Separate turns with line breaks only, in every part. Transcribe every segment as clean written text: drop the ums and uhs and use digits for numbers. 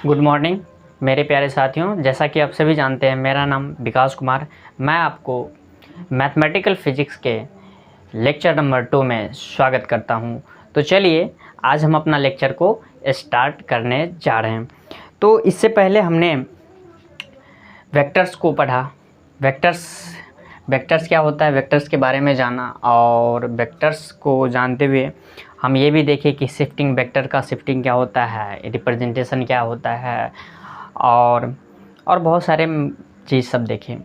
Good morning मेरे प्यारे साथियों। जैसा कि आप सभी जानते हैं, मेरा नाम विकास कुमार। मैं आपको मैथमेटिकल फिजिक्स के लेक्चर नंबर 2 में स्वागत करता हूं। तो चलिए आज हम अपना लेक्चर को स्टार्ट करने जा रहे हैं। तो इससे पहले हमने वेक्टर्स को पढ़ा। वेक्टर्स क्या होता है, वेक्टर्स के बारे में जाना, और वेक्टर्स को जानते हुए हम ये भी देखें कि शिफ्टिंग वेक्टर का शिफ्टिंग क्या होता है, रिप्रेजेंटेशन क्या होता है, और बहुत सारे चीज़ सब देखें।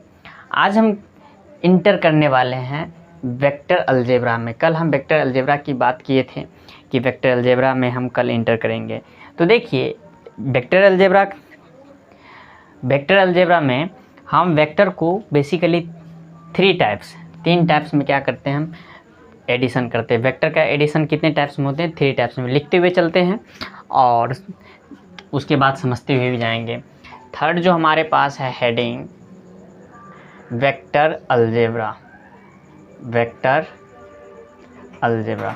आज हम इंटर करने वाले हैं वेक्टर अलजेब्रा में। कल हम वेक्टर अलजेब्रा की बात किए थे कि वेक्टर अलजेब्रा में हम कल इंटर करेंगे। तो देखिए वेक्टर अलजेब्रा में हम वेक्टर को बेसिकली तीन टाइप्स में क्या करते हैं, हम एडिशन करते हैं। वेक्टर का एडिशन कितने टाइप्स में होते हैं? 3 टाइप्स में। लिखते हुए चलते हैं और उसके बाद समझते हुए भी जाएंगे। थर्ड जो हमारे पास है heading vector algebra. Vector algebra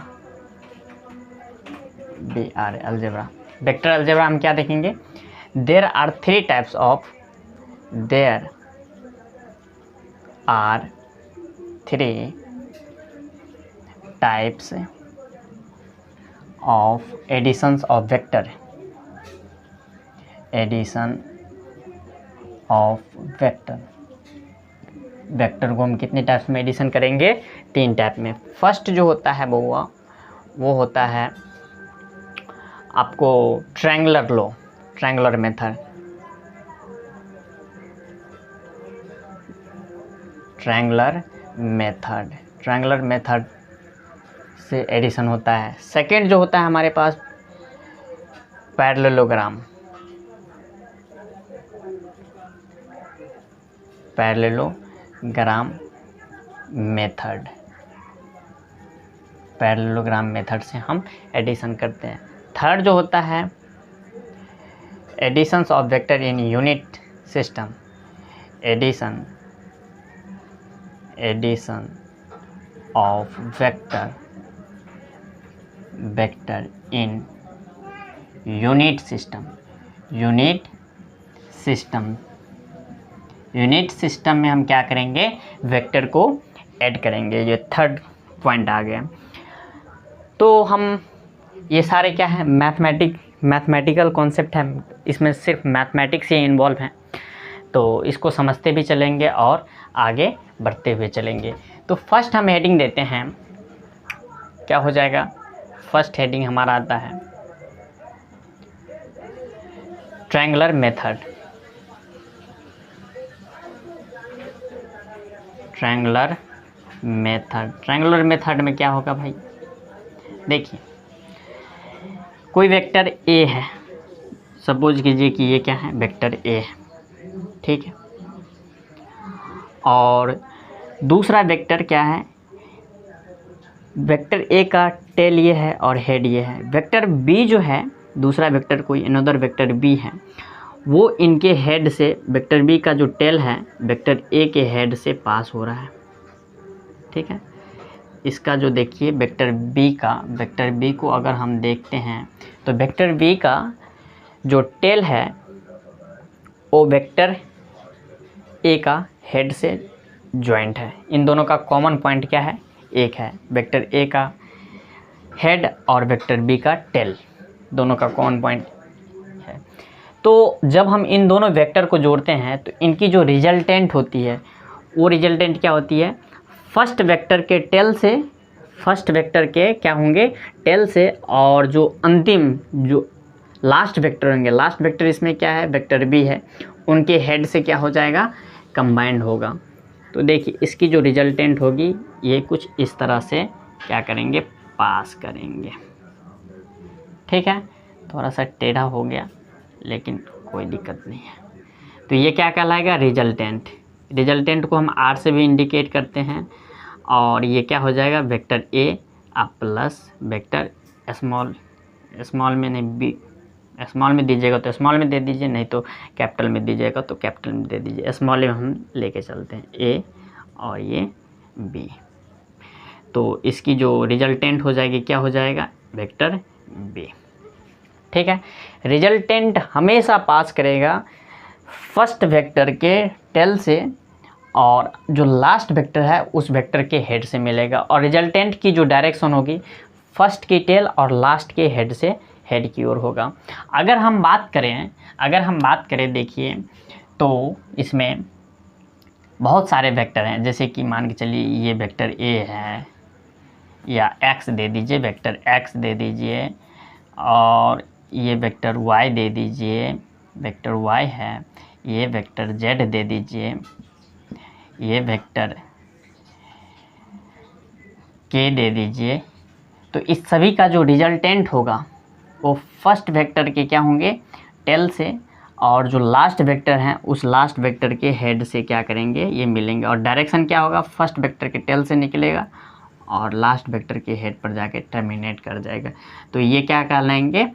vector algebra हम क्या देखेंगे? There are 3 types of additions of vector. Addition of vector को हम कितने टाइप्स में एडिशन करेंगे? 3 टाइप में। फर्स्ट जो होता है वो होता है आपको ट्रायंगुलर मेथड। ट्रायंगुलर मेथड से एडिशन होता है। सेकेंड जो होता है हमारे पास पैरेललोग्राम मेथड। पैरेललोग्राम मेथड से हम एडिशन करते हैं। थर्ड जो होता है additions of vector in unit system. Addition of vector in unit system में हम क्या करेंगे? वेक्टर को ऐड करेंगे। ये थर्ड पॉइंट आ गया। तो हम ये सारे क्या है, मैथमेटिकल कॉन्सेप्ट है, इसमें सिर्फ मैथमेटिक्स ही इन्वॉल्व हैं। तो इसको समझते भी चलेंगे और आगे बढ़ते हुए चलेंगे। तो फर्स्ट हम हेडिंग देते हैं, क्या हो जाएगा? फर्स्ट हेडिंग हमारा आता है ट्रायंगुलर मेथड। ट्रायंगुलर मेथड में क्या होगा भाई? देखिए कोई वेक्टर ए है, सपोज कीजिए कि ये क्या है, वेक्टर ए है, ठीक है। और दूसरा वेक्टर क्या है? वेक्टर ए का टेल ये है और हेड ये है। वेक्टर बी जो है, दूसरा वेक्टर कोई अनदर वेक्टर बी है, वो इनके हेड से, वेक्टर बी का जो टेल है वेक्टर ए के हेड से पास हो रहा है, ठीक है। इसका जो देखिए वेक्टर बी को अगर हम देखते हैं तो वेक्टर बी का जो टेल है वो वेक्टर ए का हेड से जॉइंट है। इन दोनों का कॉमन पॉइंट क्या है? एक है। वेक्टर ए का हेड और वेक्टर बी का टेल, दोनों का कॉमन पॉइंट है। तो जब हम इन दोनों वेक्टर को जोड़ते हैं तो इनकी जो रिजल्टेंट होती है वो रिजल्टेंट क्या होती है? फर्स्ट वेक्टर के क्या होंगे? टेल से, और जो अंतिम जो लास्ट वेक्टर होंगे, लास्ट वेक्टर इसमें क्या है? वेक्टर बी है, उनके हेड से क्या हो जाएगा? कंबाइंड होगा। तो देखिए इसकी जो रिजल्टेंट होगी ये कुछ इस तरह से क्या करेंगे? पास करेंगे, ठीक है। थोड़ा सा टेढ़ा हो गया लेकिन कोई दिक्कत नहीं है। तो ये क्या कहलाएगा? रिजल्टेंट को हम आर से भी इंडिकेट करते हैं। और ये क्या हो जाएगा? Vector A plus vector small में नहीं, बी स्मॉल में दीजिएगा तो स्मॉल में दे दीजिए, नहीं तो कैपिटल में दीजिएगा तो कैपिटल में दे दीजिए। स्मॉल में हम लेके चलते हैं ए और ये बी। तो इसकी जो रिजल्टेंट हो जाएगी क्या हो जाएगा? Vector B. ठीक है। रिजल्टेंट हमेशा पास करेगा फर्स्ट वेक्टर के टेल से, और जो लास्ट वेक्टर है उस वेक्टर के हेड से मिलेगा, और रिजल्टेंट की जो डायरेक्शन होगी फर्स्ट की टेल और लास्ट के हेड से हेड की ओर होगा। अगर हम बात करें देखिए, तो इसमें बहुत सारे वेक्टर हैं, जैसे कि मान के चलिए ये वेक्टर ए है, या एक्स दे दीजिए, वेक्टर एक्स दे दीजिए, और ये वेक्टर वाई दे दीजिए, वेक्टर वाई है, ये वेक्टर जेड दे दीजिए, ये वेक्टर के दे दीजिए। तो इस सभी का जो रिजल्टेंट होगा वो फर्स्ट वेक्टर के क्या होंगे, टेल से, और जो लास्ट वेक्टर हैं उस लास्ट वेक्टर के हेड से क्या करेंगे, ये मिलेंगे। और डायरेक्शन क्या होगा, फर्स्ट वेक्टर के टेल से निकलेगा और लास्ट वेक्टर के हेड पर जाके टर्मिनेट कर जाएगा। तो ये क्या कहलाएंगे,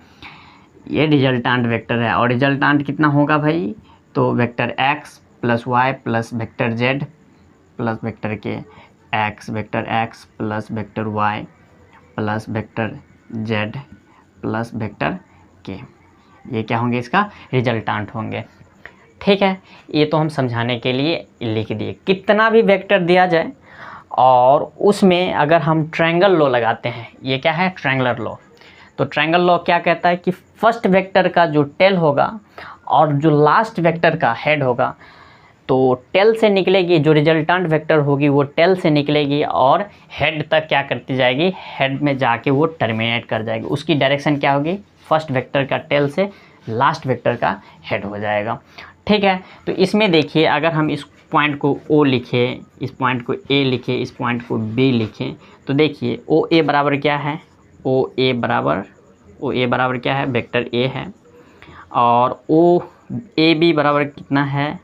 ये रिजल्टांट वेक्टर है। और रिजल्टांट कितना होगा भाई, तो vector X plus Y plus vector Z plus vector K X, vector X plus vector Y plus vector Z plus vector K, ये क्या होंगे, इसका रिजल्टांट होंगे। ठीक है, ये तो हम समझाने के लिए लिख दिए। कितना भी वेक्टर दिया जाए और उसमें अगर हम ट्रायंगल लॉ लगाते हैं, ये क्या है, ट्रायंगुलर लॉ। तो ट्रायंगल लॉ क्या कहता है कि फर्स्ट वेक्टर का जो टेल होगा और जो लास्ट वेक्टर का हेड होगा, तो टेल से निकलेगी, जो रिजल्टेंट वेक्टर होगी वो टेल से निकलेगी और हेड तक क्या करती जाएगी, हेड में जाके वो टर्मिनेट कर जाएगी। उसकी डायरेक्शन क्या होगी, फर्स्ट वेक्टर का टेल से लास्ट वेक्टर का हेड हो जाएगा। ठीक है, तो इसमें देखिए, अगर हम इस पॉइंट को ओ लिखें, इस पॉइंट को ए लिखें, इस पॉइंट को बी लिखें, तो देखिए ओ ए बराबर क्या है, ओ ए बराबर क्या है, वेक्टर ए है, और ओ ए बी बराबर कितना है,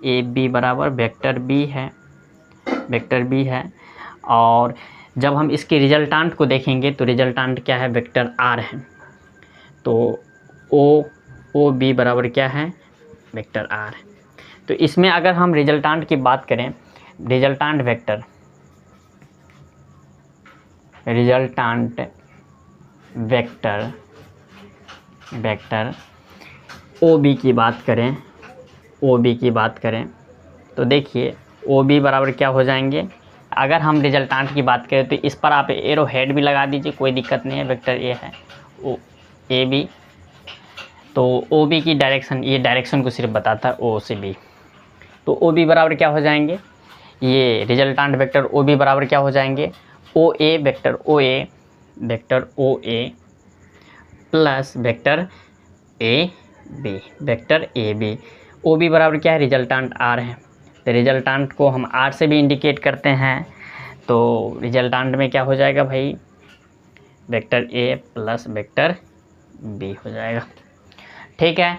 ए बी बराबर वेक्टर बी है। और जब हम इसके रिजल्टांट को देखेंगे तो रिजल्टांट क्या है, वेक्टर आर है। तो ओ बी बराबर क्या है, वेक्टर आर। तो इसमें अगर हम रिजल्टांट की बात करें, रिजल्टांट वेक्टर ओ बी की बात करें, तो देखिए ओ बी बराबर क्या हो जाएंगे। अगर हम रिजल्टांट की बात करें तो इस पर आप एरो हेड भी लगा दीजिए, कोई दिक्कत नहीं है, वेक्टर ए है, ओ ए बी। तो ओ बी की डायरेक्शन, ये डायरेक्शन को सिर्फ बताता है, ओ से बी। तो ओ बी बराबर क्या हो जाएंगे, ये रिजल्टांट वेक्टर ओ बी बराबर क्या हो जाएंगे, O A vector O A plus vector A B. O B बराबर क्या है, रिजल्टांट आर है। तो रिजल्टांट को हम आर से भी इंडिकेट करते हैं, तो रिजल्टांट में क्या हो जाएगा भाई, vector A plus vector B हो जाएगा। ठीक है,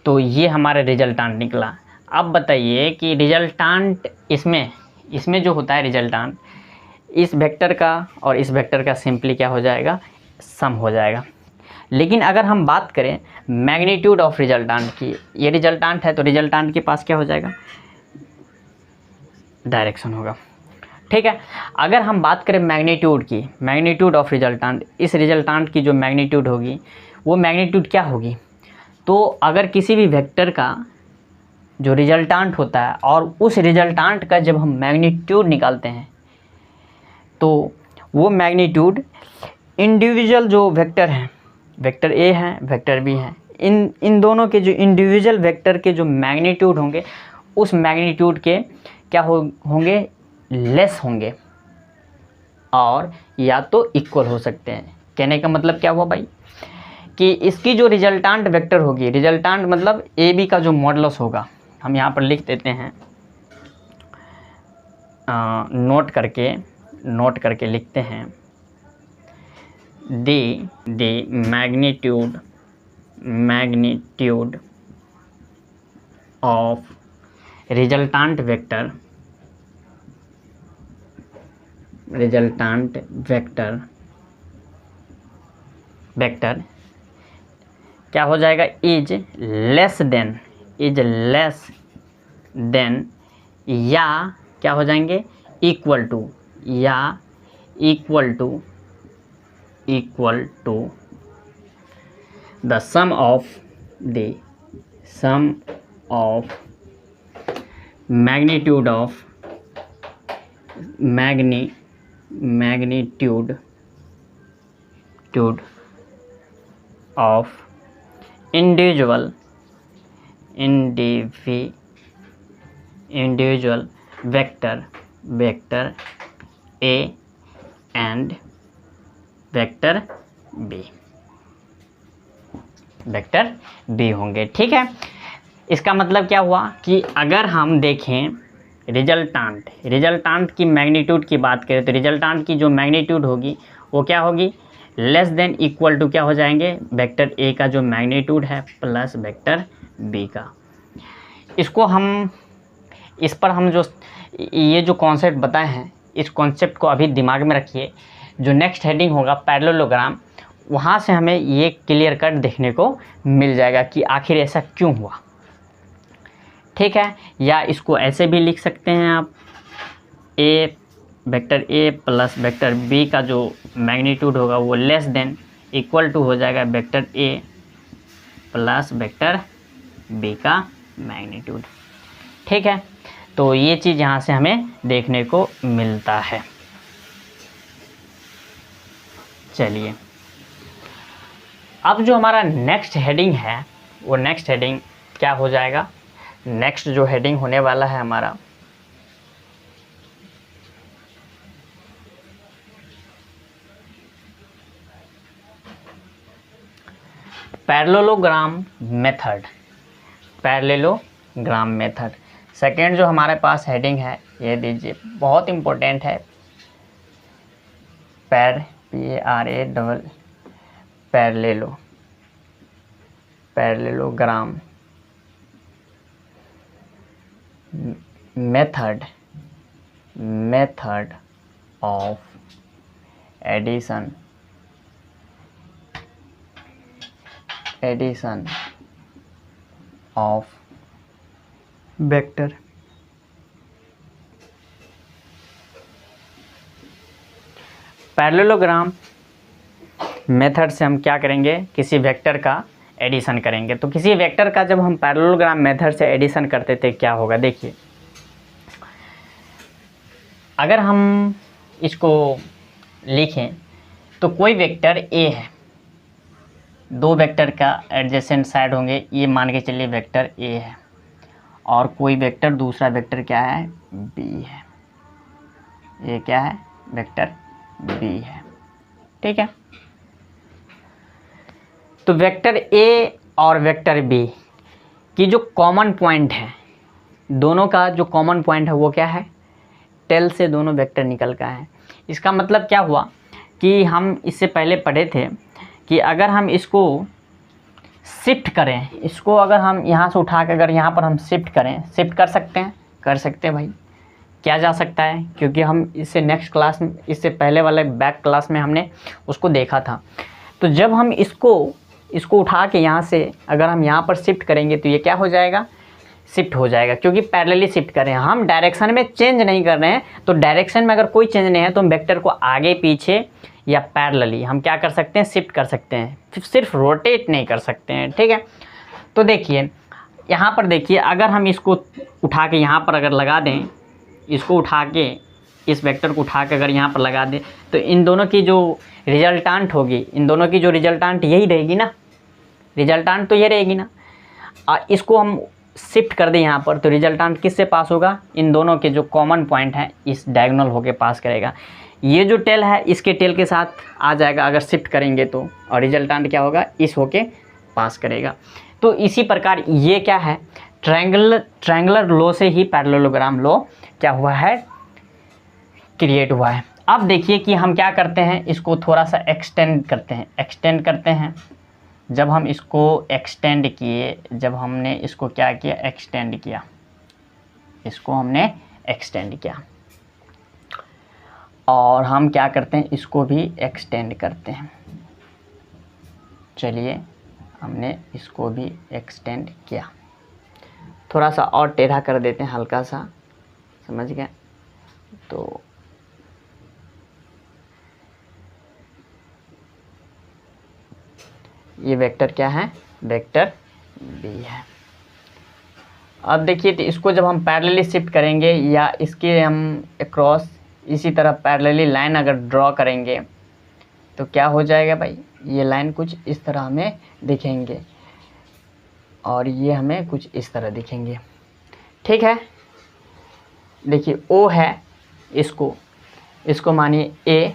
तो ये हमारा रिजल्टांट निकला। अब बताइए कि रिजल्टांट इसमें जो होता है रिजल्टांट, इस वेक्टर का और इस वेक्टर का सिंपली क्या हो जाएगा, सम हो जाएगा। लेकिन अगर हम बात करें मैग्नीट्यूड ऑफ रिजल्टांट की, ये रिजल्टांट है तो रिजल्टांट के पास क्या हो जाएगा, डायरेक्शन होगा। ठीक है, अगर हम बात करें मैग्नीट्यूड ऑफ रिजल्टांट, इस रिजल्टांट की जो मैग्नीट्यूड होगी वो मैग्नीट्यूड क्या होगी, तो अगर किसी भी वेक्टर का जो रिजल्टांट होता है और उस रिजल्टांट का जब हम मैग्नीट्यूड निकालते हैं, तो वो मैग्नीट्यूड इंडिविजुअल जो वेक्टर हैं, वेक्टर ए है, वेक्टर बी है, इन दोनों के जो इंडिविजुअल वेक्टर के जो मैग्नीट्यूड होंगे, उस मैग्नीट्यूड के क्या होंगे, लेस होंगे, और या तो इक्वल हो सकते हैं। कहने का मतलब क्या हुआ भाई, कि इसकी जो रिजल्टांट वेक्टर होगी, रिजल्टांट मतलब ए बी का जो मॉडुलस होगा, हम यहाँ पर लिख देते हैं, नोट करके लिखते हैं, the magnitude of resultant vector क्या हो जाएगा, इज लेस देन या क्या हो जाएंगे, equal to the sum of magnitude of individual vector A and vector B होंगे। ठीक है, इसका मतलब क्या हुआ कि अगर हम देखें रिजल्टांट की मैग्नीट्यूड की बात करें तो रिजल्टांट की जो मैग्नीट्यूड होगी वो क्या होगी, लेस देन इक्वल टू क्या हो जाएंगे, वेक्टर ए का जो मैग्नीट्यूड है प्लस वेक्टर बी का। इसको हम इस पर हम जो ये जो कॉन्सेप्ट बताए हैं इस कॉन्सेप्ट को अभी दिमाग में रखिए। जो नेक्स्ट हेडिंग होगा पैरेललोग्राम, वहाँ से हमें ये क्लियर कट देखने को मिल जाएगा कि आखिर ऐसा क्यों हुआ। ठीक है, या इसको ऐसे भी लिख सकते हैं आप, vector A plus vector B का जो मैग्नीट्यूड होगा वो लेस देन इक्वल टू हो जाएगा vector A plus vector B का मैग्नीट्यूड। ठीक है, तो ये चीज़ यहाँ से हमें देखने को मिलता है। चलिए, अब जो हमारा नेक्स्ट हेडिंग है वो नेक्स्ट हेडिंग क्या हो जाएगा, नेक्स्ट जो हेडिंग होने वाला है हमारा पैरेललोग्राम मेथड। सेकेंड जो हमारे पास हेडिंग है ये दीजिए, बहुत इम्पोर्टेंट है, parallelogram method of addition of vector. Parallelogram method से हम क्या करेंगे, किसी वेक्टर का एडिशन करेंगे। तो किसी वेक्टर का जब हम पैरेललोग्राम मेथड से एडिशन करते थे क्या होगा, देखिए अगर हम इसको लिखें तो कोई वेक्टर ए है, दो वेक्टर का एडजेसेंट साइड होंगे, ये मान के चलिए वेक्टर ए है, और कोई वेक्टर दूसरा वेक्टर क्या है, बी है, ये क्या है, वेक्टर बी है। ठीक है, तो वेक्टर ए और वेक्टर बी की जो कॉमन पॉइंट है, दोनों का जो कॉमन पॉइंट है वो क्या है, टेल से दोनों वेक्टर निकल का है। इसका मतलब क्या हुआ कि हम इससे पहले पढ़े थे कि अगर हम इसको शिफ्ट करें, इसको अगर हम यहाँ से उठा के अगर यहाँ पर हम शिफ्ट करें, शिफ्ट कर सकते हैं भाई, क्या जा सकता है, क्योंकि हम इससे नेक्स्ट क्लास में, इससे पहले वाले बैक क्लास में हमने उसको देखा था। तो जब हम इसको उठा के यहाँ से अगर हम यहाँ पर शिफ्ट करेंगे तो ये क्या हो जाएगा, शिफ्ट हो जाएगा, क्योंकि पैरेलली शिफ्ट कर रहे हैं हम, डायरेक्शन में चेंज नहीं कर रहे हैं। तो डायरेक्शन में अगर कोई चेंज नहीं है तो हम वेक्टर को आगे पीछे या पैरेलली हम क्या कर सकते हैं, शिफ्ट कर सकते हैं, सिर्फ रोटेट नहीं कर सकते हैं। ठीक है, तो देखिए यहाँ पर देखिए, अगर हम इसको उठा के यहाँ पर अगर लगा दें, इसको उठा के इस वेक्टर को उठा के अगर यहाँ पर लगा दें तो इन दोनों की जो रिजल्टांट होगी, इन दोनों की जो रिजल्टांट यही रहेगी ना, रिजल्टांट तो ये रहेगी ना। इसको हम शिफ्ट कर दें यहाँ पर तो रिजल्टांट किससे पास होगा, इन दोनों के जो कॉमन पॉइंट हैं इस डायगोनल होके पास करेगा। ये जो टेल है इसके टेल के साथ आ जाएगा अगर शिफ्ट करेंगे तो, और रिजल्टांट क्या होगा, इस होके पास करेगा। तो इसी प्रकार ये क्या है, ट्रायंगुलर लॉ से ही पैरेललोग्राम लॉ क्या हुआ है, क्रिएट हुआ है। अब देखिए कि हम क्या करते हैं, इसको थोड़ा सा एक्सटेंड करते हैं। जब हम इसको एक्सटेंड किए, जब हमने इसको क्या किया, एक्सटेंड किया, इसको हमने एक्सटेंड किया, और हम क्या करते हैं, इसको भी एक्सटेंड करते हैं। चलिए, हमने इसको भी एक्सटेंड किया, थोड़ा सा और टेढ़ा कर देते हैं, हल्का सा, समझ गए। तो ये वेक्टर क्या है, वेक्टर बी है। अब देखिए तो इसको जब हम पैरेलली शिफ्ट करेंगे या इसके हम अक्रॉस इसी तरह पैरेलली लाइन अगर ड्रॉ करेंगे तो क्या हो जाएगा भाई, ये लाइन कुछ इस तरह हमें दिखेंगे और ये हमें कुछ इस तरह दिखेंगे। ठीक है, देखिए ओ है, इसको मानिए ए,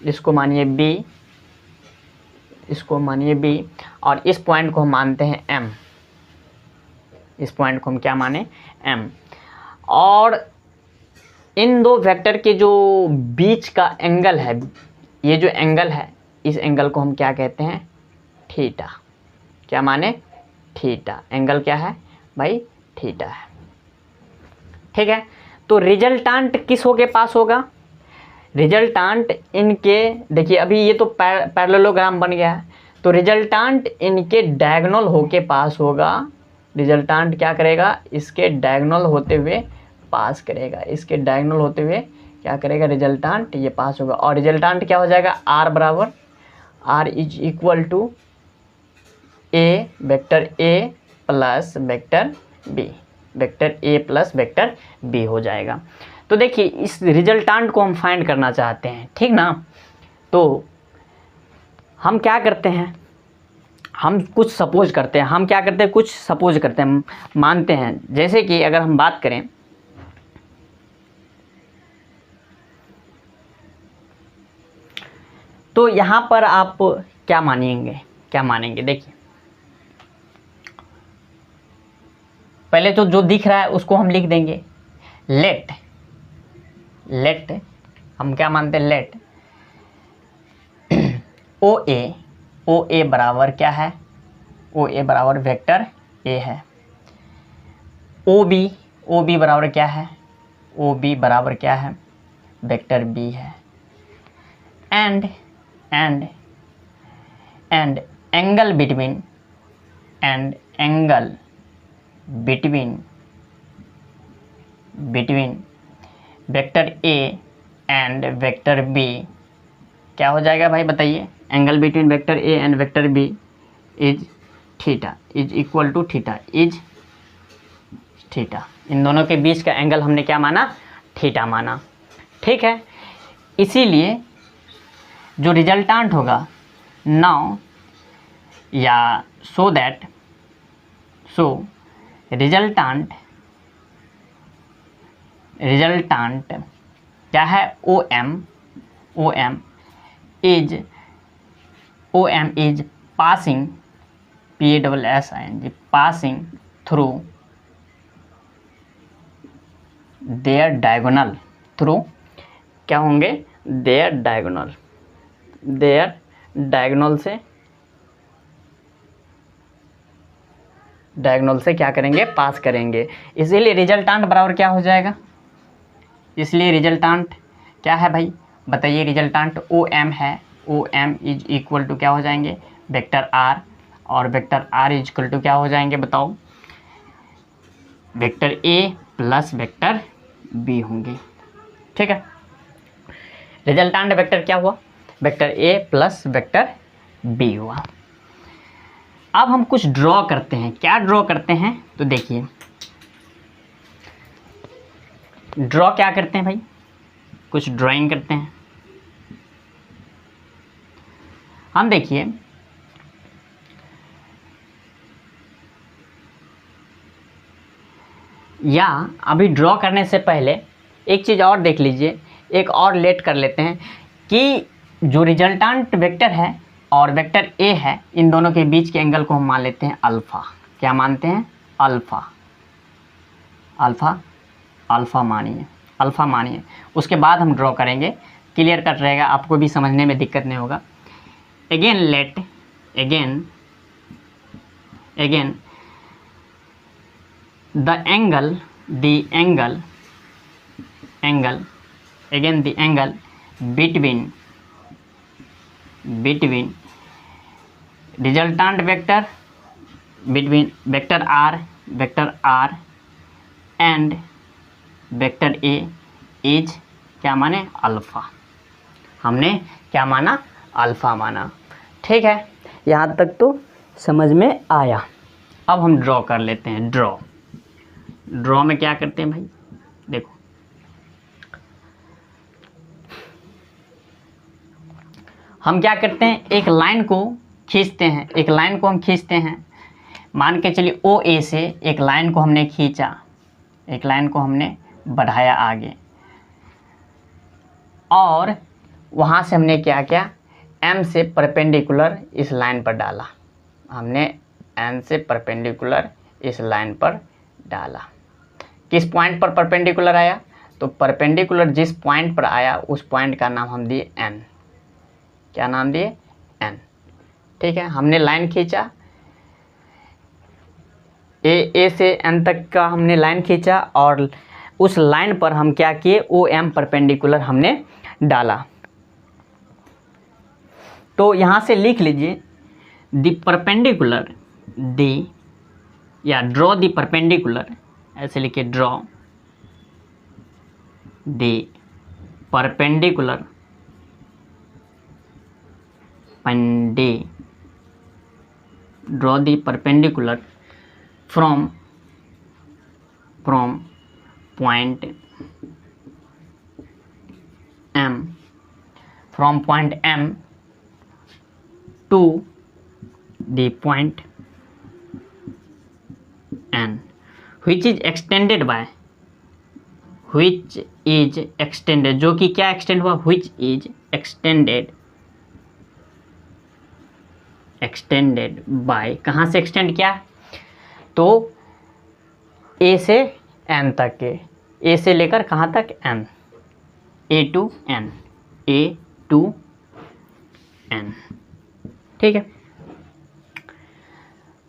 इसको मानिए बी, इसको मानिए बी, और इस पॉइंट को हम मानते हैं एम, इस पॉइंट को हम क्या माने, एम। और इन दो वेक्टर के जो बीच का एंगल है, ये जो एंगल है, इस एंगल को हम क्या कहते हैं, थीटा। क्या माने, थीटा। एंगल क्या है भाई, थीटा है। ठीक है, तो रिजल्टांट किस हो के पास होगा, रिजल्टांट इनके, देखिए अभी ये तो पैरेललोग्राम बन गया है, तो रिजल्टांट इनके डायगोनल हो के पास होगा। रिजल्टांट क्या करेगा, इसके डायगोनल होते हुए पास करेगा, इसके डायगोनल होते हुए क्या करेगा, रिजल्टांट ये पास होगा। और रिजल्टांट क्या हो जाएगा, आर बराबर, R is equal to A vector A plus vector B, vector A plus vector B हो जाएगा। तो देखिए इस रिजल्टांट को हम फाइंड करना चाहते हैं, ठीक ना। तो हम क्या करते हैं, हम कुछ सपोज करते हैं, हम क्या करते हैं, कुछ सपोज करते हैं, मानते हैं। जैसे कि अगर हम बात करें, तो यहाँ पर आप क्या मानेंगे, क्या मानेंगे, देखिए पहले तो जो दिख रहा है उसको हम लिख देंगे, लेट हम क्या मानते हैं, लेट ओ ए बराबर क्या है, ओ ए बराबर वेक्टर ए है। ओ बी बराबर क्या है, ओ बी बराबर क्या है, वेक्टर बी है। And angle between, and angle between vector A and vector B क्या हो जाएगा भाई, बताइए। Angle between vector A and vector B is theta, is equal to theta, is theta. इन दोनों के बीच का एंगल हमने क्या माना, थीटा माना। ठीक है, इसीलिए जो रिजल्टांट होगा नाउ, या सो रिजल्टांट क्या है, O M is passing, PASSING, passing through their diagonal, through क्या होंगे, देयर डायगोनल से क्या करेंगे, पास करेंगे। इसीलिए रिजल्टांट बराबर क्या हो जाएगा, इसलिए रिजल्टांट क्या है भाई, बताइए। रिजल्टांट ओ एम है, O M is equal to क्या हो जाएंगे, वेक्टर आर, और vector R is equal to क्या हो जाएंगे, बताओ, vector A plus vector B होंगे। ठीक है, रिजल्टांट वेक्टर क्या हुआ, vector A plus vector B हुआ। अब हम कुछ ड्रॉ करते हैं, क्या ड्रॉ करते हैं, तो देखिए ड्रॉ क्या करते हैं भाई, कुछ ड्राइंग करते हैं। हम देखिए या अभी ड्रॉ करने से पहले एक चीज़ और देख लीजिए, एक और लेट कर लेते हैं कि जो रिजल्टांट वेक्टर है और वेक्टर ए है, इन दोनों के बीच के एंगल को हम मान लेते हैं अल्फ़ा। क्या मानते हैं, अल्फ़ा मानिए। उसके बाद हम ड्रॉ करेंगे, क्लियर कट रहेगा, आपको भी समझने में दिक्कत नहीं होगा। Again let, again the angle between resultant vector, between vector r and vector a is क्या माने, अल्फ़ा। हमने क्या माना, अल्फ़ा माना। ठीक है, यहाँ तक तो समझ में आया। अब हम ड्रॉ कर लेते हैं। ड्रॉ में क्या करते हैं भाई, देखो हम क्या करते हैं, एक लाइन को खींचते हैं, एक लाइन को हम खींचते हैं। मान के चलिए ओ ए से एक लाइन को हमने खींचा, एक लाइन को हमने बढ़ाया आगे, और वहाँ से हमने क्या किया, एम से परपेंडिकुलर इस लाइन पर डाला। हमने एम से परपेंडिकुलर इस लाइन पर डाला। किस पॉइंट पर परपेंडिकुलर आया, तो परपेंडिकुलर जिस पॉइंट पर आया उस पॉइंट का नाम हम दिए एन। क्या नाम दिए, एन। ठीक है, हमने लाइन खींचा, ए से एन तक का हमने लाइन खींचा, और उस लाइन पर हम क्या किए, ओ एम परपेंडिकुलर हमने डाला। तो यहाँ से लिख लीजिए द परपेंडिकुलर डी, या ड्रॉ द परपेंडिकुलर, ऐसे लिखिए draw the perpendicular draw the perpendicular from point M to the point N, which is extended by, जो कि क्या एक्सटेंड हुआ, which is एक्सटेंडेड बाय, कहाँ से एक्सटेंड किया, तो ए से एन तक के, ए से लेकर कहाँ तक, एन, ए टू एन। ठीक है,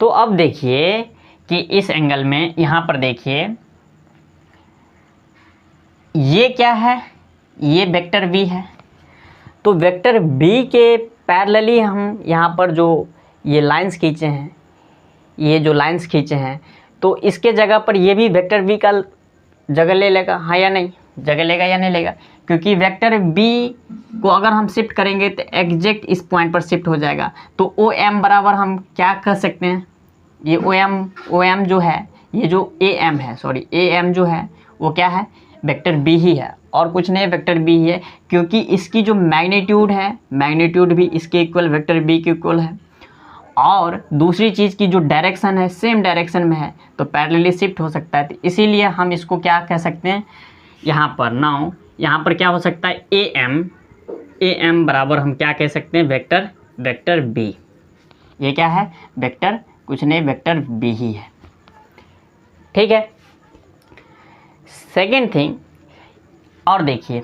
तो अब देखिए कि इस एंगल में यहाँ पर देखिए ये क्या है, ये वेक्टर बी है। तो वेक्टर बी के पैरेलली हम यहाँ पर जो ये लाइंस खींचे हैं, ये जो लाइंस खींचे हैं, तो इसके जगह पर ये भी वेक्टर बी का जगह ले लेगा, हाँ या नहीं, जगह लेगा या नहीं लेगा, क्योंकि वेक्टर बी को अगर हम शिफ्ट करेंगे तो एग्जैक्ट इस पॉइंट पर शिफ्ट हो जाएगा। तो ओ एम बराबर हम क्या कर सकते हैं, ये ओ एम जो है, ये जो ए एम है, सॉरी ए एम जो है वो क्या है, वेक्टर बी ही है, और कुछ नहीं, वेक्टर बी ही है, क्योंकि इसकी जो मैग्नीट्यूड है, मैग्नीट्यूड भी इसके इक्वल वेक्टर बी के इक्वल है, और दूसरी चीज़ की जो डायरेक्शन है सेम डायरेक्शन में है, तो पैरेलली शिफ्ट हो सकता है। तो इसीलिए हम इसको क्या कह सकते हैं, यहाँ पर नाउ यहाँ पर क्या हो सकता है, ए एम बराबर हम क्या कह सकते हैं, वेक्टर बी। ये क्या है, वेक्टर कुछ नहीं, वेक्टर बी ही है। ठीक है, सेकेंड थिंग, और देखिए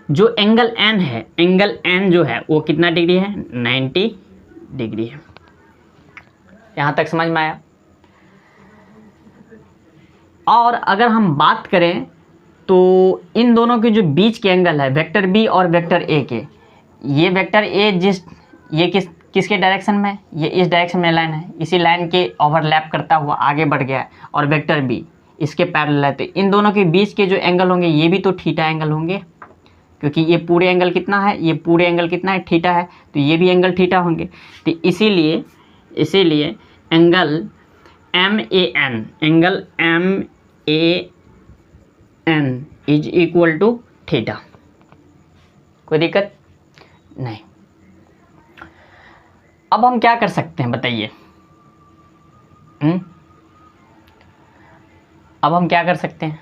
जो एंगल एन है, एंगल एन जो है वो कितना डिग्री है, 90 डिग्री है। यहाँ तक समझ में आया। और अगर हम बात करें तो इन दोनों के जो बीच के एंगल है, वेक्टर बी और वेक्टर ए के, ये वेक्टर ए किसके डायरेक्शन में, ये इस डायरेक्शन में लाइन है, इसी लाइन के ओवरलैप करता हुआ आगे बढ़ गया है, और वेक्टर बी इसके पैरेलल है। तो इन दोनों के बीच के जो एंगल होंगे ये भी तो थीटा एंगल होंगे, क्योंकि ये पूरे एंगल कितना है, ये पूरे एंगल कितना है, थीटा है, तो ये भी एंगल थीटा होंगे। तो इसीलिए angle M A N is equal to theta. कोई दिक्कत नहीं। अब हम क्या कर सकते हैं बताइए, अब हम क्या कर सकते हैं,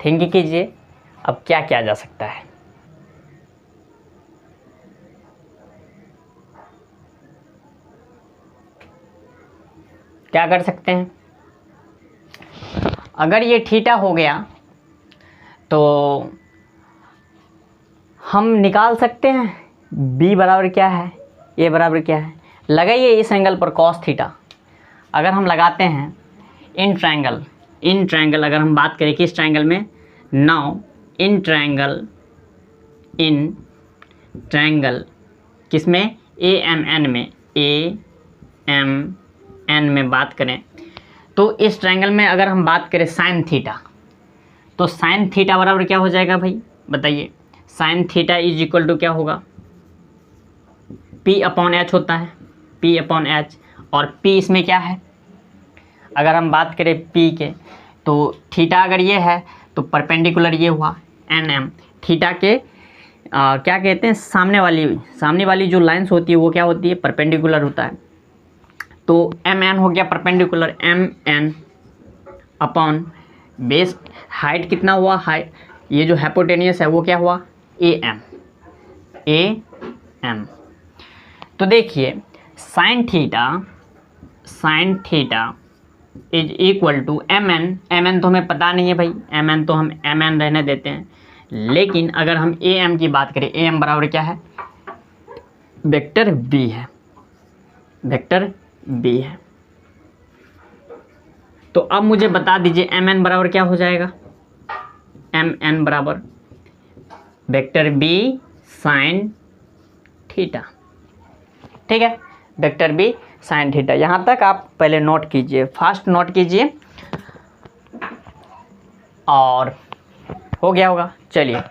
थिंक कीजिए, अब क्या किया जा सकता है। क्या कर सकते हैं, अगर ये थीटा हो गया तो हम निकाल सकते हैं b बराबर क्या है, a बराबर क्या है। लगाइए इस एंगल पर cos थीटा, अगर हम लगाते हैं इन ट्रायंगल अगर हम बात करें किस ट्रायंगल में, नाउ इन ट्रायंगल किसमें, AMN में बात करें तो इस ट्रायंगल में अगर हम बात करें साइन थीटा, तो साइन थीटा बराबर क्या हो जाएगा भाई बताइए, sine theta is equal to क्या होगा, P/H होता है, P/H। और P इसमें क्या है, अगर हम बात करें P के, तो थीटा अगर ये है तो परपेंडिकुलर ये हुआ NM। थीटा के क्या कहते हैं, सामने वाली जो लाइंस होती है वो क्या होती है, परपेंडिकुलर होता है। तो MN हो गया perpendicular, MN upon base height कितना हुआ, हाइट ये जो हाइपोटेनियस है वो क्या हुआ, AM। तो देखिए sine theta is equal to MN तो हमें पता नहीं है भाई, MN तो हम MN रहने देते हैं। लेकिन अगर हम AM की बात करें, AM बराबर क्या है, वेक्टर B है, वेक्टर B है। तो अब मुझे बता दीजिए MN बराबर क्या हो जाएगा, MN बराबर वेक्टर B साइन थीटा। ठीक है, वेक्टर B साइन थीटा। यहाँ तक आप पहले नोट कीजिए, फास्ट नोट कीजिए और हो गया होगा। चलिए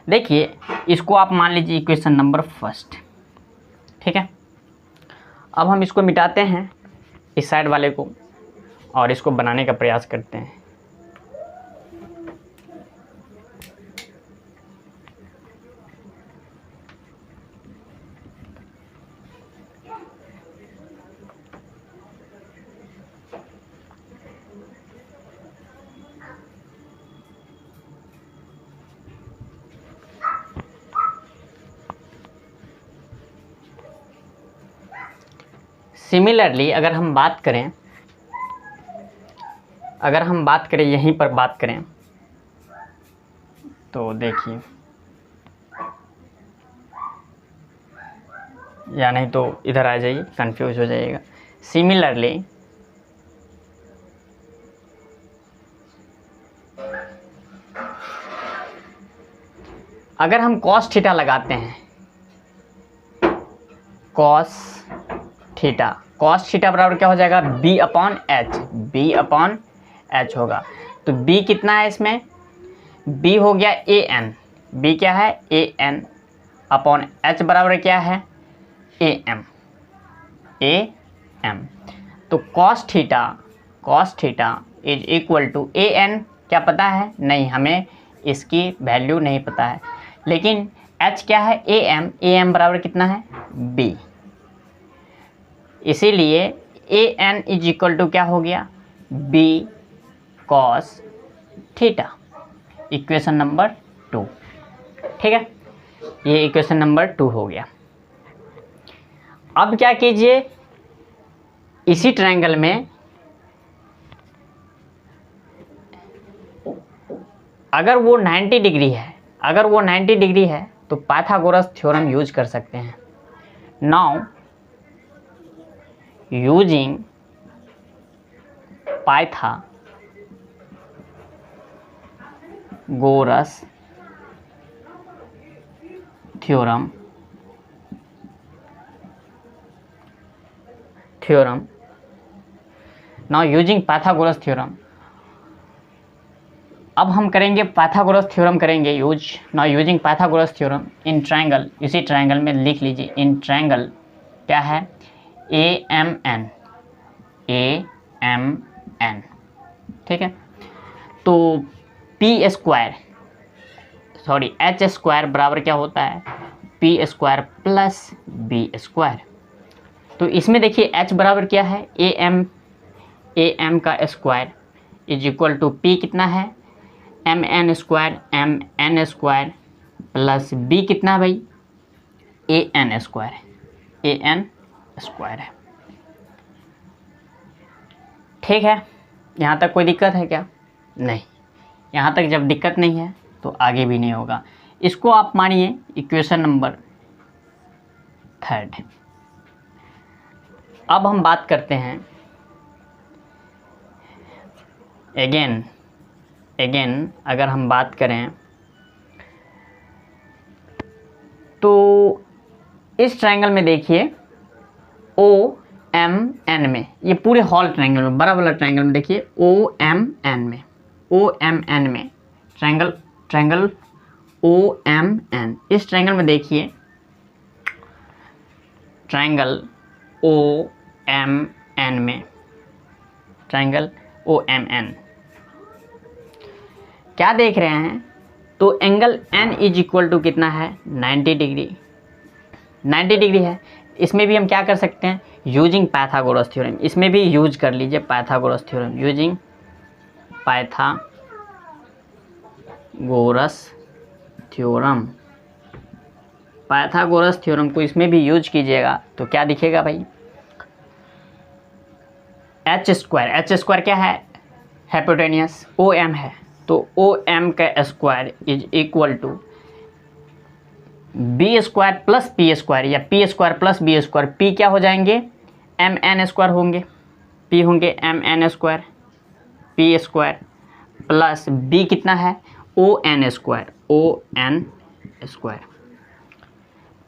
देखिए, इसको आप मान लीजिए इक्वेशन नंबर फर्स्ट। ठीक है, अब हम इसको मिटाते हैं इस साइड वाले को और इसको बनाने का प्रयास करते हैं। सिमिलरली अगर हम बात करें यहीं पर बात करें तो देखिए, या नहीं तो इधर आ जाइए, कंफ्यूज हो जाइएगा। सिमिलरली अगर हम cos थीटा लगाते हैं, cos थीटा बराबर क्या हो जाएगा, B/H होगा। तो B कितना है इसमें, B हो गया AN, B क्या है AN अपॉन H बराबर क्या है AM। तो cos theta is equal to AN, क्या पता है, नहीं, हमें इसकी वैल्यू नहीं पता है। लेकिन H क्या है AM बराबर कितना है B, इसीलिए AN इज इक्वल टू क्या हो गया, B cos theta, equation number 2। ठीक है, ये इक्वेशन नंबर 2 हो गया। अब क्या कीजिए, इसी ट्रायंगल में अगर वो 90 डिग्री है तो पाइथागोरस थ्योरम यूज कर सकते हैं। Now using Pythagoras theorem now using Pythagoras theorem, अब हम करेंगे पाइथागोरस थ्योरम करेंगे use. Now using Pythagoras theorem in triangle, इसी ट्रायंगल में लिख लीजिए, इन ट्रायंगल क्या है AMN। ठीक है, तो H स्क्वायर बराबर क्या होता है, P square plus B square. तो इसमें देखिए H बराबर क्या है AM का square is equal to P कितना है MN स्क्वायर प्लस B कितना भाई AN स्क्वायर है। ठीक है, यहाँ तक कोई दिक्कत है क्या, नहीं। यहाँ तक जब दिक्कत नहीं है तो आगे भी नहीं होगा। इसको आप मानिए इक्वेशन नंबर 3। अब हम बात करते हैं अगेन अगर हम बात करें तो इस ट्रायंगल में देखिए OMN में, ये पूरे हॉल ट्रायंगल में, बड़ा वाला ट्रायंगल में देखिए OMN में ट्रायंगल OMN। इस ट्रायंगल में देखिए, ट्रायंगल OMN में, ट्रायंगल OMN क्या देख रहे हैं, तो angle N is equal to कितना है, 90 डिग्री, 90 डिग्री है। इसमें भी हम क्या कर सकते हैं, यूजिंग पाइथागोरस थ्योरम, इसमें भी यूज कर लीजिए Pythagoras theorem, using Pythagoras theorem, Pythagoras theorem को इसमें भी यूज कीजिएगा तो क्या दिखेगा भाई, एच स्क्वायर क्या है, हाइपोटेनियस, OM है, तो OM का square is equal to B square plus P square, या P square plus B square, P क्या हो जाएंगे, MN स्क्वायर होंगे, पी होंगे MN square, P square plus B कितना है, ON square, ON square,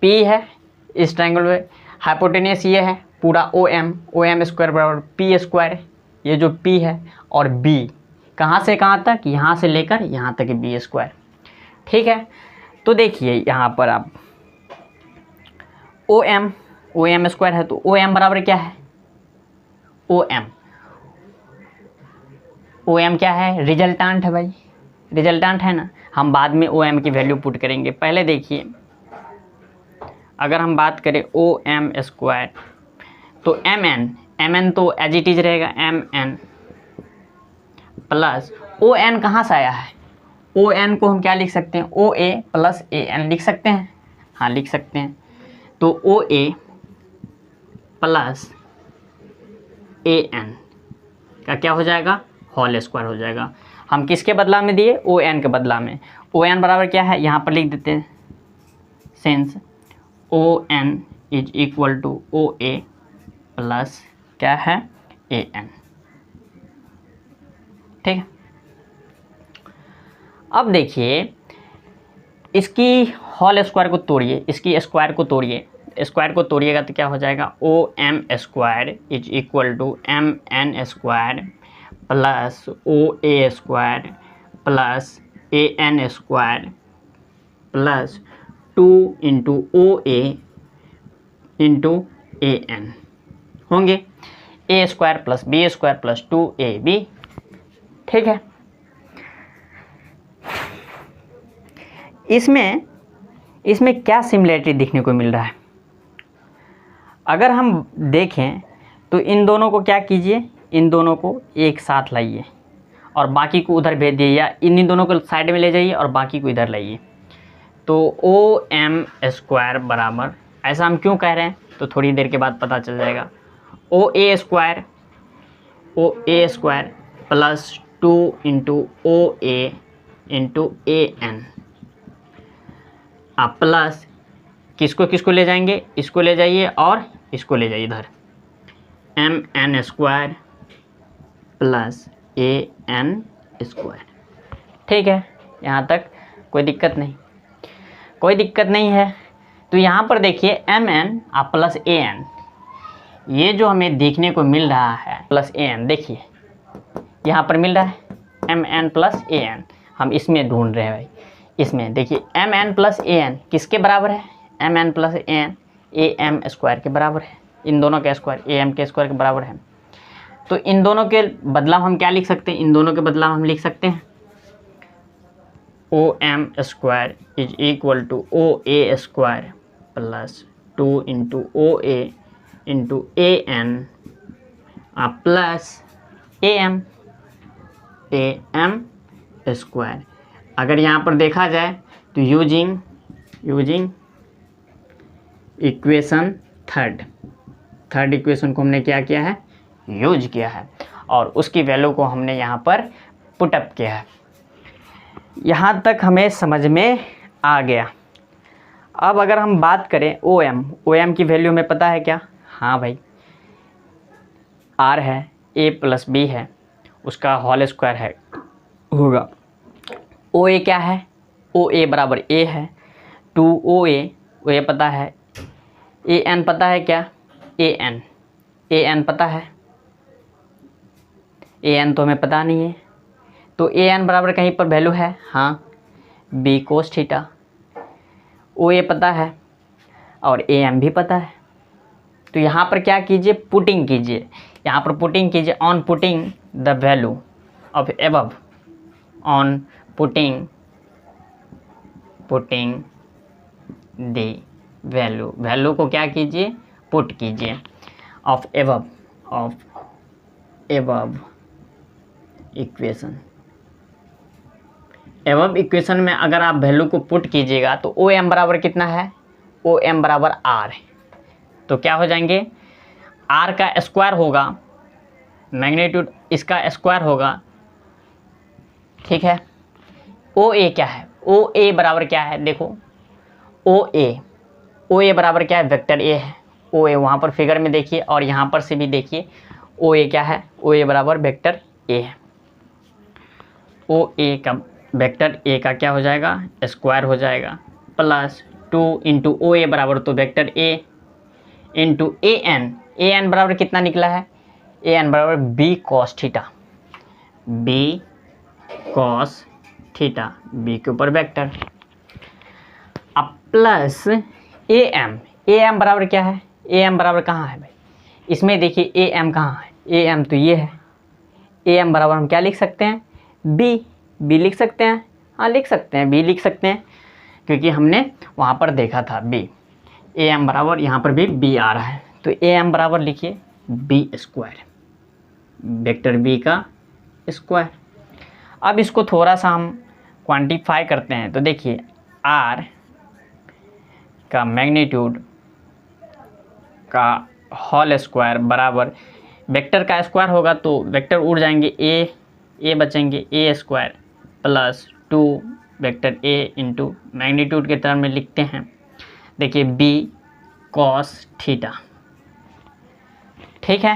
P है इस ट्रायंगल में, हाइपोटेनियस ये है पूरा OM स्क्वायर बराबर पी स्क्वायर, ये जो पी है, और बी कहाँ से कहाँ तक, यहाँ से लेकर यहाँ तक बी स्क्वायर, ठीक है। तो देखिए यहाँ पर आप OM स्क्वायर है, तो OM बराबर क्या है, OM क्या है, रिजल्टांट है भाई, रिजल्टांट है ना। हम बाद में OM की वैल्यू पुट करेंगे, पहले देखिए अगर हम बात करें OM स्क्वायर, तो MN तो एज इट इज रहेगा, MN प्लस ON कहाँ से आया है, ON को हम क्या लिख सकते हैं, OA प्लस AN लिख सकते हैं, हाँ लिख सकते हैं। तो OA प्लस AN का क्या हो जाएगा, होल स्क्वायर हो जाएगा। हम किसके बदला में दिए, ON के बदला में। ON बराबर क्या है, यहाँ पर लिख देते हैं, since ON is equal to OA plus क्या है, AN, ठीक है। अब देखिए इसकी होल स्क्वायर को तोड़िए, इसकी स्क्वायर को तोड़िए, स्क्वायर को तोड़िएगा तो क्या हो जाएगा, OM square is equal to MN square plus OA square plus AN square plus 2 into OA into AN होंगे, A square plus B square plus 2AB, ठीक है। इसमें क्या सिमिलरिटी दिखने को मिल रहा है, अगर हम देखें तो इन दोनों को क्या कीजिए, इन दोनों को एक साथ लाइए और बाकी को उधर भेज दिए, या इन दोनों को साइड में ले जाइए और बाकी को इधर लाइए। तो OM स्क्वायर बराबर, ऐसा हम क्यों कह रहे हैं तो थोड़ी देर के बाद पता चल जाएगा, OA square plus 2 into OA into AN, आप प्लस किसको ले जाएंगे, इसको ले जाइए और इसको ले जाइए इधर, MN square plus AN square, ठीक है। यहाँ तक कोई दिक्कत नहीं है। तो यहाँ पर देखिए MN आप प्लस AN, ये जो हमें देखने को मिल रहा है प्लस AN, देखिए यहाँ पर मिल रहा है MN प्लस AN, हम इसमें ढूंढ रहे हैं भाई, इसमें देखिए MN प्लस AN किसके बराबर है, MN plus AN AM square के बराबर है, इन दोनों के स्क्वायर AM के स्क्वायर के बराबर है। तो इन दोनों के बदला हम क्या लिख सकते हैं, इन दोनों के बदला हम लिख सकते हैं OM square is equal to OA square plus 2 into OA into AN plus AM square. अगर यहाँ पर देखा जाए तो यूजिंग इक्वेशन थर्ड इक्वेशन को हमने क्या किया है, यूज किया है, और उसकी वैल्यू को हमने यहाँ पर पुटअप किया है। यहाँ तक हमें समझ में आ गया। अब अगर हम बात करें OM की वैल्यू हमें पता है क्या, हाँ भाई R है, A प्लस B है, उसका होल स्क्वायर है होगा। OA क्या है, OA बराबर A है, 2OA पता है, AN पता है क्या, AN पता है, AN तो हमें पता नहीं है, तो AN बराबर कहीं पर वैल्यू है, हाँ बी कोस थीटा। ओ ए पता है और ए एम भी पता है, तो यहाँ पर क्या कीजिए, पुटिंग कीजिए, यहाँ पर पुटिंग कीजिए। On putting the value of above, on putting the value को क्या कीजिए, पुट कीजिए, of above equation. Above equation में अगर आप वैल्यू को पुट कीजिएगा तो ओ एम बराबर कितना है, ओ एम बराबर आर, तो क्या हो जाएंगे, आर का स्क्वायर होगा, मैग्नीट्यूड इसका स्क्वायर होगा, ठीक है। ओ ए क्या है, ओ ए बराबर क्या है, देखो ओ ए बराबर क्या है, वेक्टर ए है। ओ ए वहाँ पर फिगर में देखिए और यहाँ पर से भी देखिए, ओ ए क्या है, ओ ए बराबर वेक्टर ए है। ओ ए का वेक्टर ए का क्या हो जाएगा, स्क्वायर हो जाएगा, प्लस 2 इंटू ओ ए बराबर तो vector A into A N बराबर कितना निकला है, ए एन बराबर B cos theta, B cos theta, B के ऊपर वेक्टर, अब प्लस ए एम बराबर क्या है, ए एम बराबर कहाँ है भाई, इसमें देखिए ए एम कहाँ है, ए एम तो ये है, ए एम बराबर हम क्या लिख सकते हैं, बी लिख सकते हैं, हाँ लिख सकते हैं, बी लिख सकते हैं, क्योंकि हमने वहाँ पर देखा था बी। ए एम बराबर यहाँ पर भी बी आ रहा है, तो ए एम बराबर लिखिए बी स्क्वायर, वेक्टर बी का स्क्वायर। अब इसको थोड़ा सा हम क्वांटिफाई करते हैं, तो देखिए आर का मैग्नीट्यूड का होल स्क्वायर बराबर वेक्टर का स्क्वायर होगा तो वेक्टर उड़ जाएंगे, ए बचेंगे, A square plus 2 vector A into magnitude के टर्म में लिखते हैं, देखिए बी कॉस थीटा, ठीक है,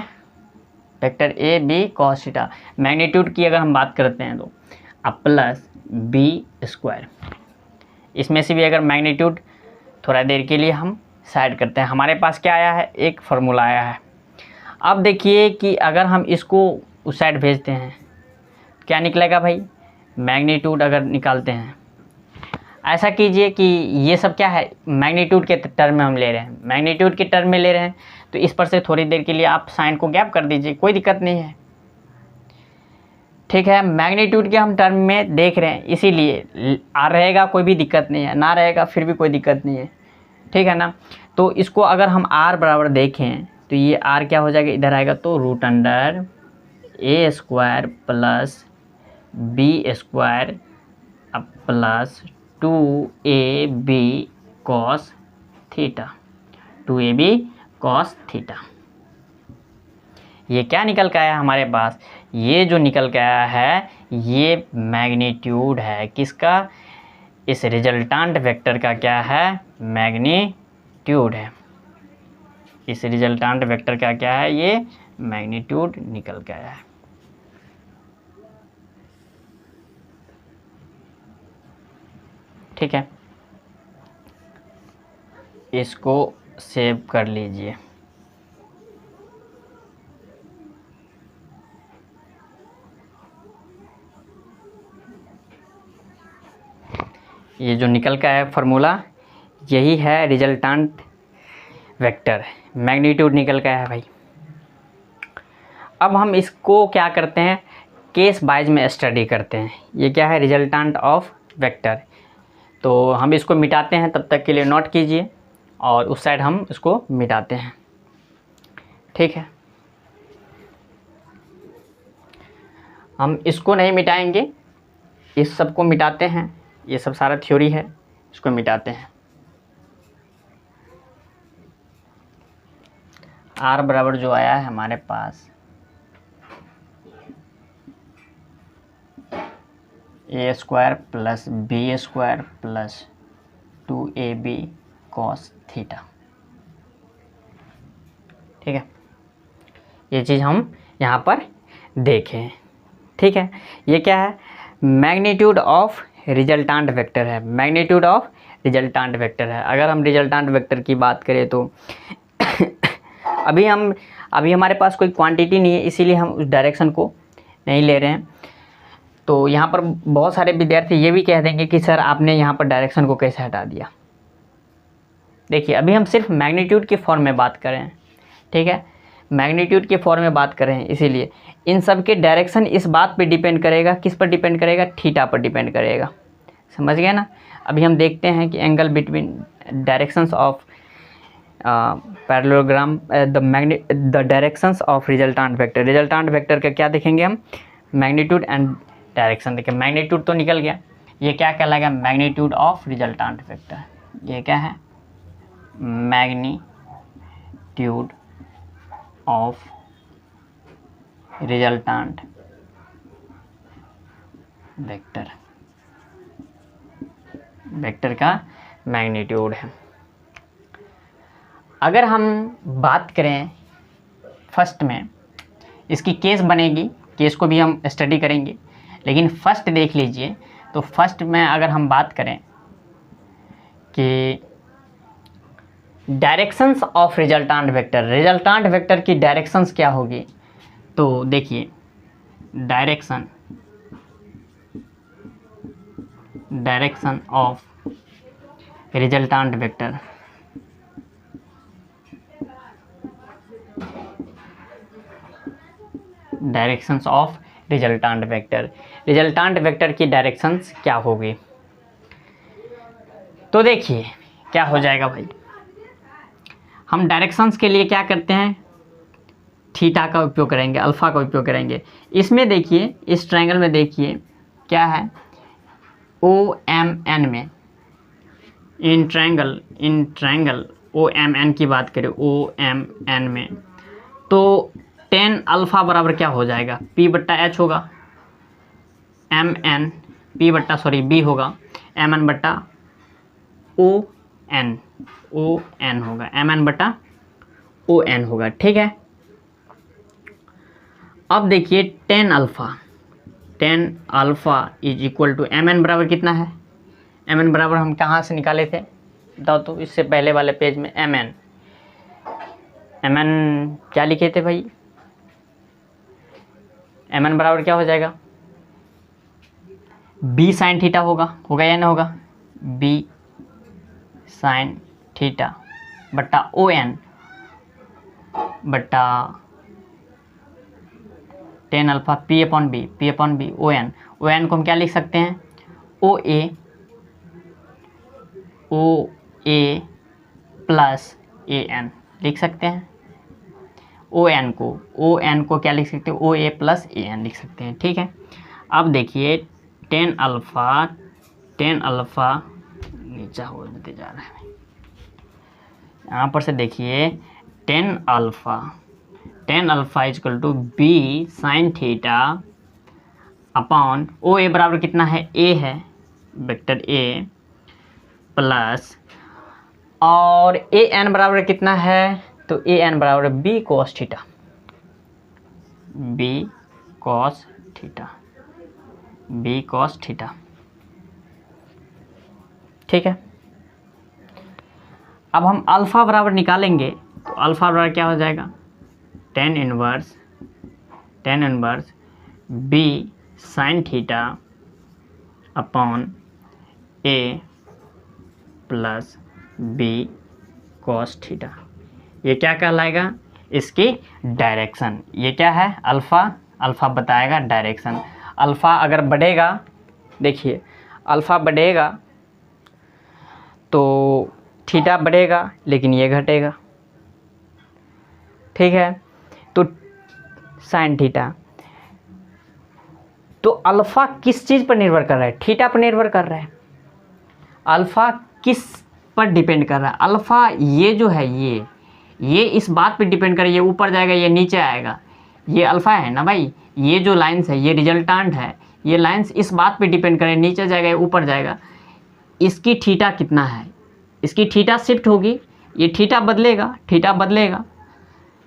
vector A B cos theta. Magnitude की अगर हम बात करते हैं तो अब प्लस बी स्क्वायर, इसमें से भी अगर मैग्नीट्यूड थोड़ा देर के लिए हम साइड करते हैं, हमारे पास क्या आया है, एक फार्मूला आया है। अब देखिए कि अगर हम इसको उस साइड भेजते हैं क्या निकलेगा भाई, मैग्नीट्यूड अगर निकालते हैं, ऐसा कीजिए कि ये सब क्या है, मैग्नीट्यूड के टर्म में हम ले रहे हैं, मैग्नीट्यूड के टर्म में ले रहे हैं, तो इस पर से थोड़ी देर के लिए आप साइन को गैप कर दीजिए, कोई दिक्कत नहीं है, ठीक है। मैग्नीट्यूड के हम टर्म में देख रहे हैं, इसीलिए आ रहेगा कोई भी दिक्कत नहीं है, ना रहेगा फिर भी कोई दिक्कत नहीं है, ठीक है ना। तो इसको अगर हम आर बराबर देखें तो ये आर क्या हो जाएगा, इधर आएगा तो root under A square plus B square plus 2ab cos theta, 2ab cos theta. ये क्या निकल के आया हमारे पास, ये जो निकल के आया है ये मैग्नीट्यूड है किसका, इस रिजल्टेंट वेक्टर का क्या है, मैग्नीट्यूड है, इस रिजल्टेंट वेक्टर का क्या है, ये मैग्नीट्यूड निकल के आया है, ठीक है। इसको सेव कर लीजिए, ये जो निकल का है फार्मूला यही है रिजल्टेंट वेक्टर, मैग्नीट्यूड निकल का है भाई। अब हम इसको क्या करते हैं, केस वाइज में स्टडी करते हैं, ये क्या है, रिजल्टेंट ऑफ वेक्टर, तो हम इसको मिटाते हैं, तब तक के लिए नोट कीजिए और उस साइड हम इसको मिटाते हैं, ठीक है। हम इसको नहीं मिटाएंगे, इस सब को मिटाते हैं, ये सब सारा थ्योरी है, इसको मिटाते हैं। आर बराबर जो आया है हमारे पास A square plus B square plus 2ab cos theta, ठीक है। ये चीज़ हम यहाँ पर देखें, ठीक है। ये क्या है, मैग्नीट्यूड ऑफ रिजल्टेंट वेक्टर है, मैग्नीट्यूड ऑफ रिजल्टेंट वेक्टर है। अगर हम रिजल्टेंट वेक्टर की बात करें तो अभी हमारे पास कोई क्वांटिटी नहीं है, इसीलिए हम उस डायरेक्शन को नहीं ले रहे हैं। तो यहाँ पर बहुत सारे विद्यार्थी ये भी कह देंगे कि सर आपने यहाँ पर डायरेक्शन को कैसे हटा दिया। देखिए अभी हम सिर्फ मैग्नीट्यूड के फॉर्म में बात कर रहे हैं, ठीक है, मैग्नीट्यूड के फॉर्म में बात कर रहे हैं, इसीलिए इन सब के डायरेक्शन इस बात पे डिपेंड करेगा, किस पर डिपेंड करेगा, थीटा पर डिपेंड करेगा। समझ गए ना। अभी हम देखते हैं कि angle between directions of parallelogram the directions of resultant vector. Resultant vector का क्या देखेंगे हम, मैग्नीट्यूड एंड डायरेक्शन। देखिए मैग्नीट्यूड तो निकल गया, ये क्या कहलाएगा, मैग्नीट्यूड ऑफ रिजल्टेंट वेक्टर। ये क्या है, magnitude of resultant vector, vector का मैग्नीट्यूड है। अगर हम बात करें फर्स्ट में, इसकी केस बनेगी, केस को भी हम स्टडी करेंगे, लेकिन फर्स्ट देख लीजिए। तो फर्स्ट में अगर हम बात करें कि directions of resultant vector, resultant vector की डायरेक्शंस क्या होगी, तो देखिए direction of resultant vector, directions of resultant vector, resultant vector की डायरेक्शंस क्या होगी। तो देखिए क्या हो जाएगा भाई, हम डायरेक्शंस के लिए क्या करते हैं, थीटा का उपयोग करेंगे, अल्फ़ा का उपयोग करेंगे। इसमें देखिए, इस ट्रायंगल में देखिए क्या है, OMN में, इन ट्रायंगल OMN की बात करें, OMN में, तो tan अल्फ़ा बराबर क्या हो जाएगा, P/H होगा, B होगा, MN/ON होगा, MN/ON होगा, ठीक है। अब देखिए tan alpha is equal to MN बराबर कितना है, MN बराबर हम कहाँ से निकाले थे बताओ, तो इससे पहले वाले पेज में MN क्या लिखे थे भाई, MN बराबर क्या हो जाएगा, B साइन थीटा होगा या ना होगा, B साइन थीटा बट्टा ON बट्टा tan अल्फ़ा P/B ON को हम क्या लिख सकते हैं, OA प्लस AN लिख सकते हैं। ON को क्या लिख सकते हैं, OA प्लस AN लिख सकते हैं, ठीक है। अब देखिए tan अल्फ़ा नीचा होते जा रहा है, यहाँ पर से देखिए tan alpha is equal to B sine theta upon OA बराबर कितना है, A है, वेक्टर A प्लस, और AN बराबर कितना है, तो AN बराबर B cos थीटा, ठीक है। अब हम अल्फ़ा बराबर निकालेंगे, तो अल्फ़ा बराबर क्या हो जाएगा, tan inverse B sine theta upon A plus B cos theta. ये क्या कहलाएगा, इसकी डायरेक्शन। ये क्या है, अल्फ़ा बताएगा डायरेक्शन। अल्फ़ा अगर बढ़ेगा, देखिए अल्फ़ा बढ़ेगा तो थीटा बढ़ेगा, लेकिन ये घटेगा, ठीक है। तो साइन थीटा, तो अल्फ़ा किस चीज़ पर निर्भर कर रहा है, थीटा पर निर्भर कर रहा है। अल्फ़ा किस पर डिपेंड कर रहा है, अल्फ़ा ये जो है, ये इस बात पे डिपेंड कर रहा है, ये ऊपर जाएगा ये नीचे आएगा, ये अल्फ़ा है ना भाई, ये जो लाइंस है ये रिजल्टेंट है, ये लाइंस इस बात पे डिपेंड करे, नीचे जाएगा या ऊपर जाएगा, इसकी थीटा कितना है, इसकी थीटा शिफ्ट होगी, ये थीटा बदलेगा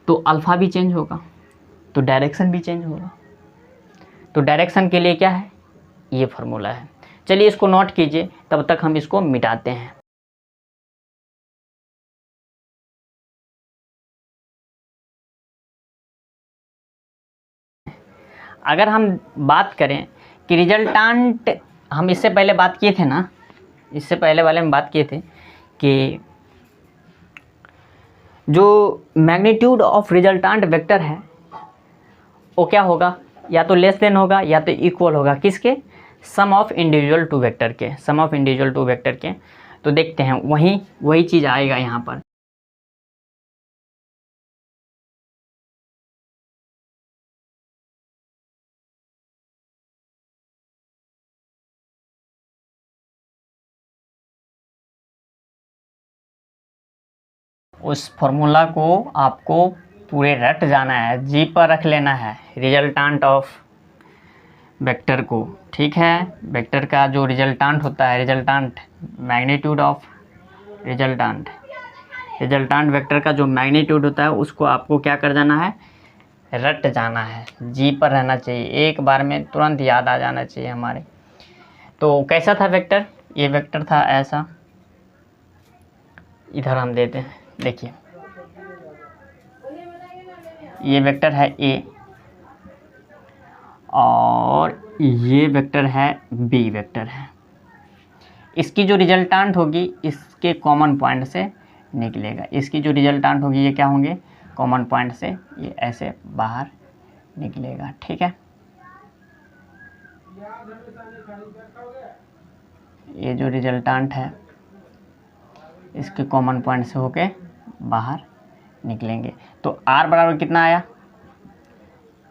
तो अल्फ़ा भी चेंज होगा, तो डायरेक्शन भी चेंज होगा। तो डायरेक्शन के लिए क्या है, ये फार्मूला है। चलिए इसको नोट कीजिए, तब तक हम इसको मिटाते हैं। अगर हम बात करें कि रिजल्टांट, हम इससे पहले बात किए थे ना, इससे पहले वाले में बात किए थे कि जो मैग्नीट्यूड ऑफ रिजल्टांट वेक्टर है वो क्या होगा, या तो लेस देन होगा या तो इक्वल होगा किसके, सम ऑफ इंडिविजुअल टू वेक्टर के, सम ऑफ इंडिविजुअल टू वेक्टर के। तो देखते हैं वही चीज़ आएगा यहाँ पर। उस फॉर्मूला को आपको पूरे रट जाना है, जी पर रख लेना है, रिजल्टांट ऑफ वेक्टर को, ठीक है। वेक्टर का जो रिजल्टांट होता है, रिजल्टांट मैग्नीट्यूड ऑफ रिजल्टांट वेक्टर का जो मैग्नीट्यूड होता है उसको आपको क्या कर जाना है, रट जाना है, जी पर रहना चाहिए, एक बार में तुरंत याद आ जाना चाहिए हमारे। तो कैसा था वेक्टर, ये वेक्टर था ऐसा, इधर हम देते हैं, देखिए ये वेक्टर है ए और ये वेक्टर है बी वेक्टर है। इसकी जो रिजल्टांट होगी इसके कॉमन पॉइंट से निकलेगा, इसकी जो रिजल्टांट होगी ये क्या होंगे, कॉमन पॉइंट से ये ऐसे बाहर निकलेगा, ठीक है। ये जो रिजल्टांट है इसके कॉमन पॉइंट से होके बाहर निकलेंगे। तो r बराबर कितना आया,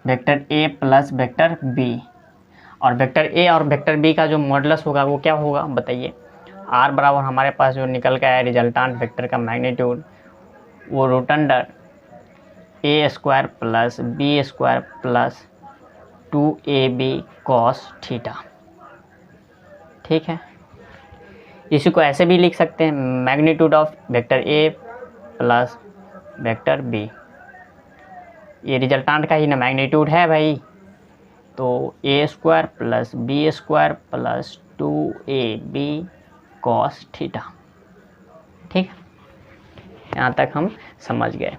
vector a plus vector b, और वेक्टर a और वेक्टर b का जो मॉडुलस होगा वो क्या होगा बताइए। r बराबर हमारे पास जो निकल के आया रिजल्टांट वेक्टर का मैग्नीट्यूड, वो root under a square plus b square plus 2ab cos theta, ठीक है। इसी को ऐसे भी लिख सकते हैं, magnitude of vector a plus vector b, ये रिजल्टांट का ही ना मैग्नीट्यूड है भाई, तो a square plus b square plus 2ab cos theta, ठीक है। यहाँ तक हम समझ गए।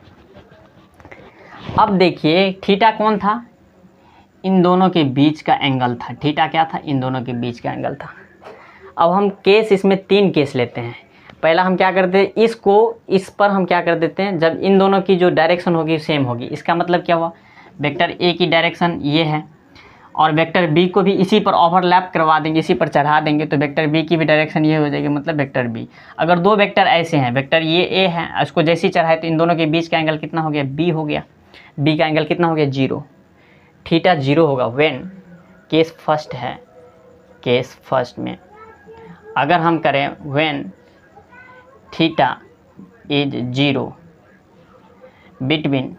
अब देखिए थीटा कौन था, इन दोनों के बीच का एंगल था, थीटा क्या था, इन दोनों के बीच का एंगल था। अब हम केस, इसमें 3 केस लेते हैं। पहला हम क्या करते हैं, इस पर हम क्या कर देते हैं, जब इन दोनों की जो डायरेक्शन होगी सेम होगी, इसका मतलब क्या हुआ, वेक्टर ए की डायरेक्शन ये है और वेक्टर बी को भी इसी पर ओवरलैप करवा देंगे, इसी पर चढ़ा देंगे, तो वेक्टर बी की भी डायरेक्शन ये हो जाएगी, मतलब वेक्टर बी। अगर दो वेक्टर ऐसे हैं, वेक्टर ये ए है, इसको जैसे ही चढ़ाए तो इन दोनों के बीच का एंगल कितना हो गया, बी हो गया, बी का एंगल कितना हो गया, 0, थीटा 0 होगा। व्हेन केस फर्स्ट है, केस फर्स्ट में अगर हम करें when theta is 0 between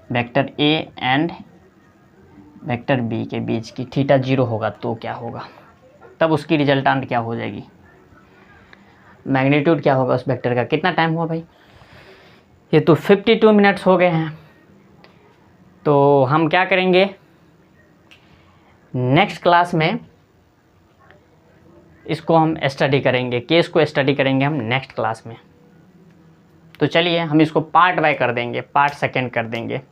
vector A and vector B के बीच की, थीटा 0 होगा तो क्या होगा, तब उसकी रिजल्टांट क्या हो जाएगी, मैग्नीट्यूड क्या होगा उस वेक्टर का। कितना टाइम हुआ भाई, ये तो 52 मिनट्स हो गए हैं। तो हम क्या करेंगे, नेक्स्ट क्लास में इसको हम स्टडी करेंगे, केस को स्टडी करेंगे हम नेक्स्ट क्लास में। तो चलिए हम इसको पार्ट बाय कर देंगे, पार्ट सेकंड कर देंगे।